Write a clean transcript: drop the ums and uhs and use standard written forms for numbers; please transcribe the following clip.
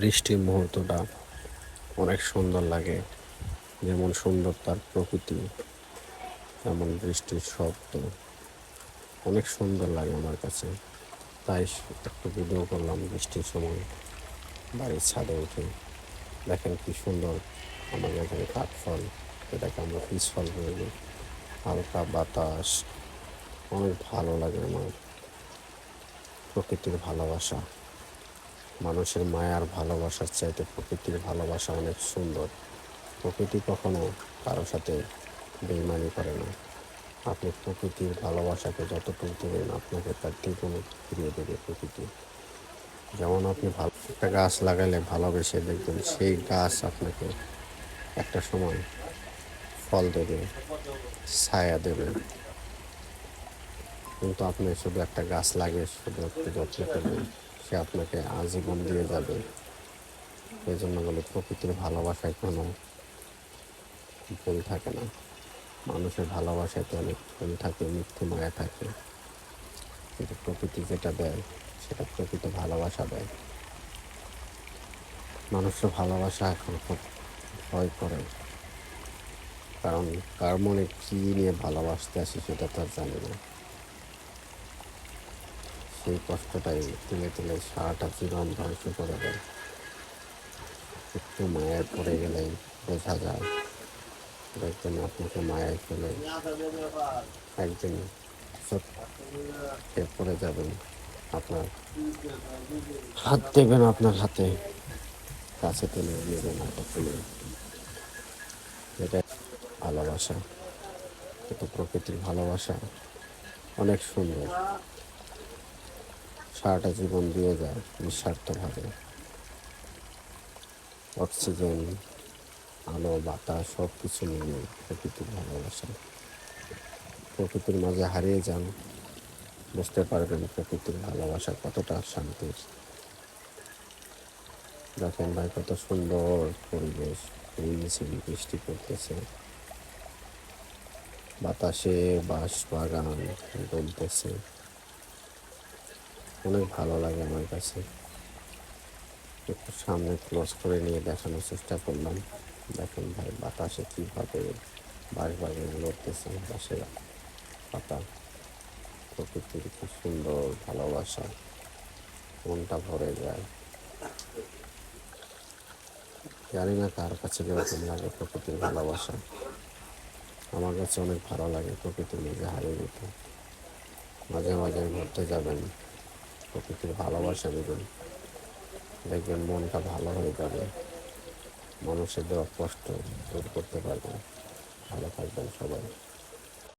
বৃষ্টির মুহূর্তটা অনেক সুন্দর লাগে। যেমন সুন্দর তার প্রকৃতি, তেমন বৃষ্টির শব্দ অনেক সুন্দর লাগে আমার কাছে। তাই একটু ভিডিও করলাম বৃষ্টির সময় বাড়ির ছাদে উঠে। দেখেন কি সুন্দর আমাদের এখানে কাঠফল, এটাকে আমরা পিছফল বলি। হালকা বাতাস, অনেক ভালো লাগে আমার। প্রকৃতির ভালোবাসা, মানুষের মায়ার ভালোবাসার চাইতে প্রকৃতির ভালোবাসা অনেক সুন্দর। প্রকৃতি কখনো কারো সাথে বেইমানি করে না। আপনি প্রকৃতির ভালোবাসাকে যতটুকু দেবেন, আপনাকে তার দ্বিগুণ ফিরিয়ে দেবে প্রকৃতি। যেমন আপনি ভালো একটা গাছ লাগালে ভালোবেসে দেখবেন, সেই গাছ আপনাকে একটা সময় ফল দেবে, ছায়া দেবে। কিন্তু আপনি শুধু একটা গাছ লাগিয়ে শুধু একটু যত্ন করবেন, সে আপনাকে আজীবন দিয়ে যাবে। এই জন্য বলে প্রকৃতির ভালোবাসায় কোনো ভুল থাকে না। মানুষের ভালোবাসায় তো অনেক ভুল থাকে, মিথ্যে মায়া থাকে, কিন্তু প্রকৃতি যেটা দেয় সেটা প্রকৃত ভালোবাসা দেয়। মানুষের ভালোবাসা এখন খুব ভয় করে, কারণ কার মনে কী নিয়ে ভালোবাসতে আসি সেটা তো আর জানি না। সেই কষ্টটাই তুলে তুলে সারাটা জীবন ধ্বংস করে দেয়। একটু মায়ায় পড়ে গেলেই বোঝা যায়, দেখবেন আপনাকে মায়ায় ফেলে একদিন সত্যি পড়ে যাবেন। আপনার হাত দেবেন, আপনার হাতে কাছে টেনে নেবেন, হাতে তুলে। এটা ভালোবাসা, কিন্তু প্রকৃতির ভালোবাসা অনেক সুন্দর। সারাটা জীবন দিয়ে যায় নিঃস্বার্থভাবে। অক্সিজেন, আলো, বাতাস সব কিছু নিয়ে প্রকৃতির ভালোবাসা। প্রকৃতির মাঝে হারিয়ে যান, বুঝতে পারবেন প্রকৃতির ভালোবাসা কতটা শান্তির। দেখেন ভাই, কত সুন্দর পরিবেশ, ঝিরিঝিরি বৃষ্টি পড়তেছে, বাতাসে বাঁশ বাগান দুলতেছে। অনেক ভালো লাগে আমার কাছে। একটু সামনে ক্লোজ করে নিয়ে দেখানোর চেষ্টা করলাম। দেখেন ভাই, বাতাসে কীভাবে বাঁশ বাগান লড়তেছে, বাঁশের পাতা। প্রকৃতির খুব সুন্দর ভালোবাসা, মনটা ভরে যায়। জানি না কার কাছে কিরকম লাগে প্রকৃতির ভালোবাসা। আমার কাছে অনেক ভালো লাগে প্রকৃতির মাঝে হারিয়ে যেতে। মাঝে মাঝে ঘুরতে যাবেন, প্রকৃতির ভালোবাসা দেবেন, দেখবেন মনটা ভালো হয়ে যাবে। মানুষের দেওয়া কষ্ট দূর করতে পারবেন। ভালো থাকবেন সবাই।